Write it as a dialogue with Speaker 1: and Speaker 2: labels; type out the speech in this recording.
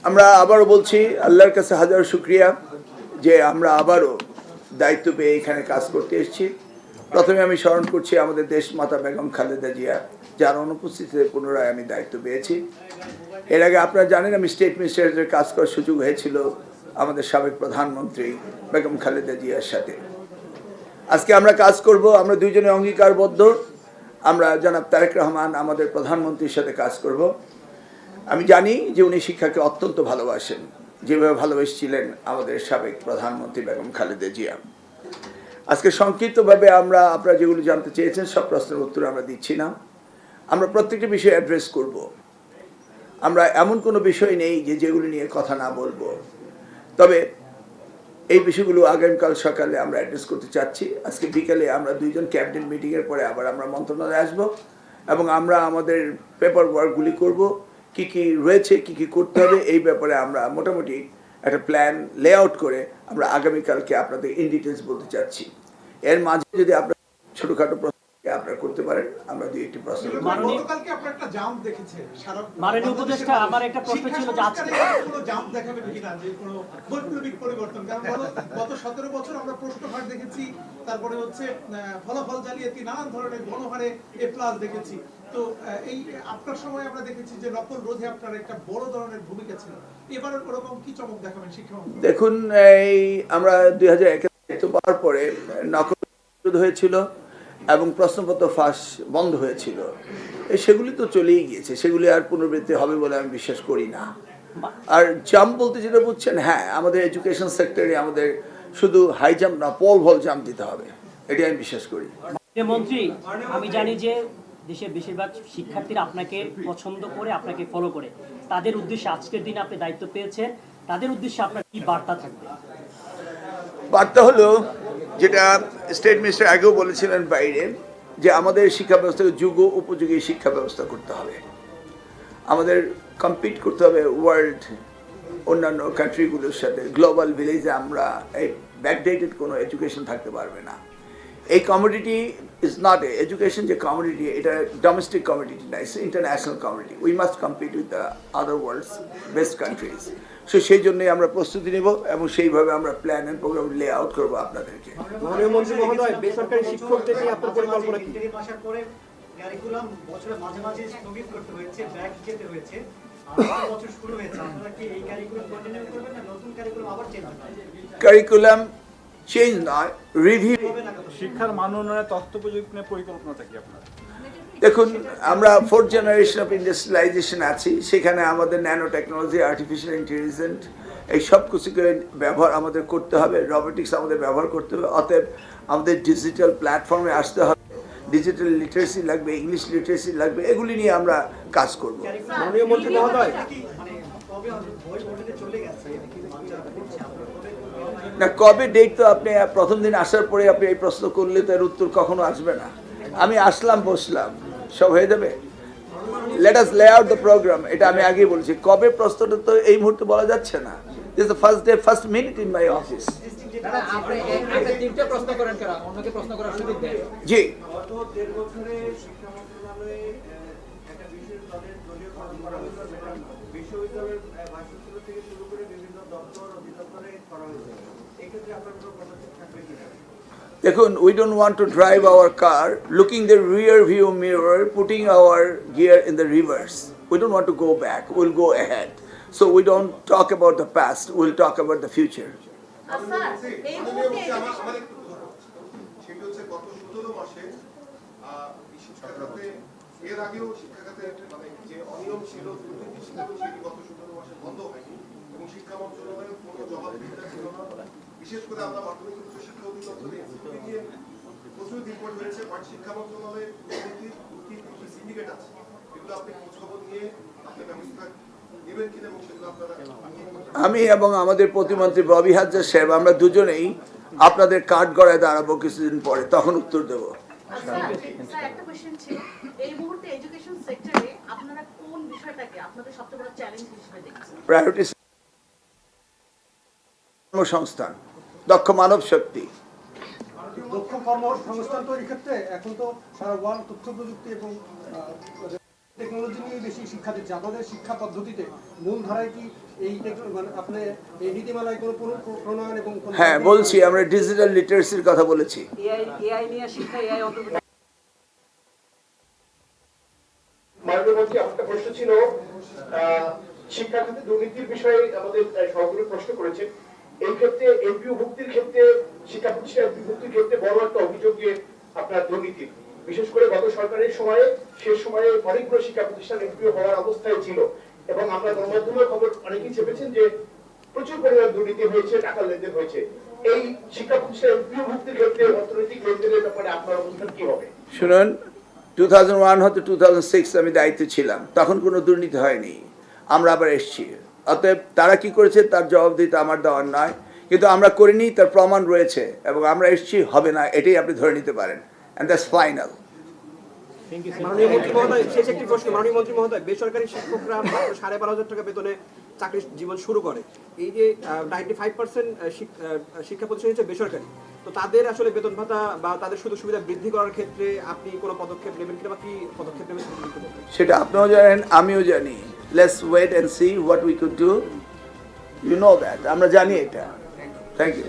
Speaker 1: আমরা আবারও বলছি আল্লাহর কাছে হাজার শুকরিয়া যে আমরা আবারও দায়িত্ব পেয়ে এখানে কাজ করতে এসেছি। প্রথমে আমি স্মরণ করছি আমাদের দেশ মাতা বেগম খালেদা জিয়া, যার অনুপস্থিতিতে পুনরায় আমি দায়িত্ব পেয়েছি। এর আগে আপনারা জানেন আমি স্টেট মিনিস্টারের কাজ করার সুযোগ হয়েছিল আমাদের সাবেক প্রধানমন্ত্রী বেগম খালেদা জিয়ার সাথে। আজকে আমরা কাজ করব, আমরা দুইজনে অঙ্গীকারবদ্ধ। আমরা জনাব তারেক রহমান আমাদের প্রধানমন্ত্রীর সাথে কাজ করব। আমি জানি যে উনি শিক্ষাকে অত্যন্ত ভালোবাসেন, যেভাবে ভালোবেসেছিলেন আমাদের সাবেক প্রধানমন্ত্রী বেগম খালেদা জিয়া। আজকে সংক্ষিপ্তভাবে আপনারা যেগুলো জানতে চেয়েছেন সব প্রশ্নের উত্তর আমরা দিচ্ছি না। আমরা প্রত্যেকটি বিষয় অ্যাড্রেস করব। আমরা এমন কোনো বিষয় নেই যেগুলো নিয়ে কথা না বলবো, তবে এই বিষয়গুলো আগামীকাল সকালে আমরা অ্যাড্রেস করতে চাচ্ছি। আজকে বিকেলে আমরা দুইজন ক্যাবিনেট মিটিংয়ের পরে আবার আমরা মন্ত্রণালয়ে আসব এবং আমরা আমাদের পেপার ওয়ার্কগুলি করব, কি কি রয়েছে, কি কি করতে হবে, এই ব্যাপারে আমরা মোটামুটি একটা প্ল্যান লেআউট করে আমরা আগামীকালকে আপনাদের ইন ডিটেলস বলতে চাচ্ছি। এর মাঝে যদি আপনারা ছোটখাটো প্রশ্ন আপনারা করতে পারেন, আমরা দুই একটি প্রশ্ন।
Speaker 2: গতকালকে আপনারা একটা জাম্প দেখেছেন,
Speaker 3: মাননীয় উপদেষ্টা, আমার একটা প্রশ্ন ছিল যে আজকে
Speaker 2: কোনো জাম্প দেখাবেন কিনা, যে কোনো বৈপ্লবিক পরিবর্তন? কারণ গত 17 বছর আমরা প্রশ্নভাগ দেখেছি, তারপরে হচ্ছে ফলাফল জালিয়াতি, নানান ধরনের গণহারে A+ দেখেছি। তো এই আপনার সময় আমরা দেখেছি যে নকল রোধে আপনার একটা বড় ধরনের ভূমিকা ছিল। এবারে ওরকম কি চমক দেখাবেন শিক্ষামন্ত্রী?
Speaker 1: দেখুন, এই আমরা 2001 পাওয়ার পরে নকল রোধ হয়েছিল এবং প্রশ্নপত্র ফাঁস বন্ধ হয়েছিল। সেগুলি তো চলেই গিয়েছে, সেগুলি আর পুনরাবৃত্তি হবে বলে আমি বিশ্বাস করি না। আর জাম্প বলতে যেটা বুঝছেন, হ্যাঁ, আমাদের এডুকেশন সেক্টরে আমাদের শুধু হাই জাম্প না, পল ভল জাম্প দিতে হবে, এটাই আমি বিশ্বাস করি।
Speaker 3: মন্ত্রী, আমি জানি যে দেশের বেশিরভাগ শিক্ষার্থীরা আপনাকে পছন্দ করে, আপনাকে ফলো করে। তাদের উদ্দেশ্যে আজকের দিনে আপনি দায়িত্ব পেয়েছেন, তাদের উদ্দেশ্যে আপনার কি বার্তা থাকবে?
Speaker 1: বার্তা হলো যেটা স্টেট মিনিস্টার আগেও বলেছিলেন বাইরে, যে আমাদের শিক্ষা ব্যবস্থাকে যুগ উপযোগী শিক্ষা ব্যবস্থা করতে হবে। আমাদের কম্পিট করতে হবে ওয়ার্ল্ড অন্যান্য কান্ট্রিগুলোর সাথে। গ্লোবাল ভিলেজে আমরা এই ব্যাকডেটেড কোনো এডুকেশন থাকতে পারবে না। এই কমোডিটি ইজ নট এডুকেশন, যে কমোডিটি, এটা ডোমেস্টিক কমোডিটি না, it's international commodity. We must compete with the other world's best countries. So সেই জন্যই আমরা প্রস্তুতি নেব এবং সেইভাবে আমরা plan and program lay out করবো আপনাদেরকে।
Speaker 4: মাননীয় মন্ত্রী মহোদয়, বেসরকারি শিক্ষকদের নিয়ে আপনার পরিকল্পনা কি?
Speaker 5: কারিকুলাম বছরের মাঝে মাঝে স্থগিত করতে হয়েছে, ব্যাক যেতে হয়েছে। বছর শুরু হয়েছে, আপনারা কি এই কারিকুলাম কন্টিনিউ করবেন না নতুন কারিকুলাম আবার চেঞ্জ হবে?
Speaker 1: কারিকুলাম চেঞ্জ নয়, রিভিউ।
Speaker 4: শিক্ষার মান উন্নয়নের তথ্য প্রযুক্তি নিয়ে পরিকল্পনাটা কি আপনার?
Speaker 1: দেখুন, আমরা 4th জেনারেশন অফ ইন্ডাস্ট্রিয়ালাইজেশন আছি, সেখানে আমাদের ন্যানো টেকনোলজি, আর্টিফিশিয়াল ইন্টেলিজেন্স, এই সব কিছুকে ব্যবহার আমাদের করতে হবে, রোবোটিক্স আমাদের ব্যবহার করতে হবে। অতএব আমাদের ডিজিটাল প্ল্যাটফর্মে আসতে হবে, ডিজিটাল লিটারেসি লাগবে, ইংলিশ লিটারেসি লাগবে, এগুলি নিয়ে আমরা কাজ করব।
Speaker 4: মাননীয় মন্ত্রী মহোদয়,
Speaker 1: না, কবে ডেট তো আপনি প্রথম দিন আসার পরে আপনি এই প্রশ্ন করলে তার উত্তর কখনো আসবে না। আমি আসলাম, বসলাম, সব হয়ে যাবে। লেট আস লে আউট দ্য প্রোগ্রাম, এটা আমি আগেই বলেছি। কবে প্রশ্নটা তো এই মুহূর্তে বলা যাচ্ছে না। This the first day, first minute in my office. জি,
Speaker 6: গত 1.5 বছরে শিক্ষা মন্ত্রণালয়ে একটা বিশেষ দলের দলীয় কর্ম করা হয়েছে, যেটা বিশ্ববিদ্যালয়ের ভার্সিটি থেকে শুরু করে বিভিন্ন দপ্তর অধিদপ্তরে করা হয়েছে। এক্ষেত্রে আপনার কোনো পদক্ষেপ থাকবে কিনা?
Speaker 1: দেখুন, we don't want to drive our car looking the rear view mirror, putting our gear in the reverse. We don't want to go back, we'll go ahead. So we don't talk about the past, we'll talk about the future.
Speaker 7: এর আগেও শিক্ষাখাতে মানে যে অনিয়ম ছিল, সেটি গত 17 মাসে বন্ধ হয়নি এবং শিক্ষা মন্ত্রণালয়ের কোনো জবাবদিহিতা ছিল না। বিশেষ করে আমরা মাধ্যমিক উচ্চ শিক্ষা অধিদপ্তরে নিয়ে প্রচুর রিপোর্ট হয়েছে, বাট শিক্ষা মন্ত্রণালয়ের সিন্ডিকেট আছে, এগুলো আপনি খোঁজখবর নিয়ে আপনি ব্যবস্থা নেবেন কিনা এবং সেগুলো আপনারা?
Speaker 1: আমি এবং আমাদের প্রতিমন্ত্রী ববি হাজরা সাহেব, আমরা দুজনেই আপনাদের কাঠ গড়ায় দাঁড়াবো কিছুদিন পরে, তখন উত্তর দেবো।
Speaker 8: একটা কোশ্চেন ছিল, এই মুহূর্তে এডুকেশন সেক্টরে আপনারা কোন বিষয়টাকে আপনাদের সবচেয়ে বড় চ্যালেঞ্জ হিসেবে দেখছেন?
Speaker 1: প্রায়োরিটি কর্মসংস্থান, দক্ষ মানব শক্তি।
Speaker 2: দক্ষ কর্মসংস্থান তৈরির ক্ষেত্রে এখন তো সারা ওয়ার্ল্ড তথ্য প্রযুক্তি এবং
Speaker 9: টেকনোলজি নিয়ে বেশি শিক্ষা দিচ্ছে আপনাদের শিক্ষা পদ্ধতিতে মূল ধারায় কি এই মানে আপনি এই নীতিমালায় কোনো প্রণয়ন এবং
Speaker 1: হ্যাঁ বলছি, আমরা ডিজিটাল লিটারেসির কথা বলেছি।
Speaker 3: এআই নিয়ে শিক্ষা, এআই অন্তর্ভুক্ত।
Speaker 10: মাননীয় মন্ত্রী, আমার একটা প্রশ্ন ছিল, শিক্ষা খাতে দুর্নীতির বিষয়ে আমাদের সহযোগী প্রশ্ন করেছেন। এই ক্ষেত্রে এমপিও ভুক্তির ক্ষেত্রে, শিক্ষা প্রতিষ্ঠান এমপিও ভুক্তির ক্ষেত্রে বড় একটা অভিযোগ যে আপনার দুর্নীতি, বিশেষ করে গত সরকারের সময়ে, শেষ সময়ে অনেকগুলো শিক্ষা প্রতিষ্ঠান এমপিও হওয়ার অবস্থায় ছিল, এবং আমরা গণমাধ্যমের খবর অনেকেই চেপেছেন যে প্রচুর পরিমাণ দুর্নীতি হয়েছে, টাকা লেনদেন হয়েছে। এই শিক্ষা প্রতিষ্ঠান এমপিও ভুক্তির ক্ষেত্রে অর্থনৈতিক লেনদেনের ব্যাপারে আপনার অবস্থান কি হবে?
Speaker 1: শুনুন, 2001 হতে 2006 আমি দায়িত্বে ছিলাম, তখন কোনো দুর্নীতি হয়নি। আমরা আবার এসেছি, অতএব তারা কি করেছে তার জবাব দিতে আমার দেওয়ার নয়, কিন্তু আমরা করিনি তার প্রমাণ রয়েছে, এবং আমরা এসেছি, হবে না এটাই আপনি ধরে নিতে পারেন, অ্যান্ড দ্যাটস ফাইনাল।
Speaker 9: মাননীয় মন্ত্রী মহোদয়, শেষ একটি প্রশ্ন। মাননীয় মন্ত্রী মহোদয়, বেসরকারি শিক্ষকরা মাত্র 12,500 টাকা বেতনে চাকরির জীবন শুরু করে। এই যে 95% শিক্ষা প্রতিষ্ঠান হচ্ছে বেসরকারি, তো তাদের আসলে বেতন ভাতা বা তাদের সুযোগ সুবিধা বৃদ্ধি করার ক্ষেত্রে আপনি কোনো পদক্ষেপ নেবেন কিনা, বা কি পদক্ষেপ নেবেন
Speaker 1: সেটা আপনিও জানেন, আমিও জানি। Let's wait and see what we could do, you know that, আমরা জানি এটা। Thank you.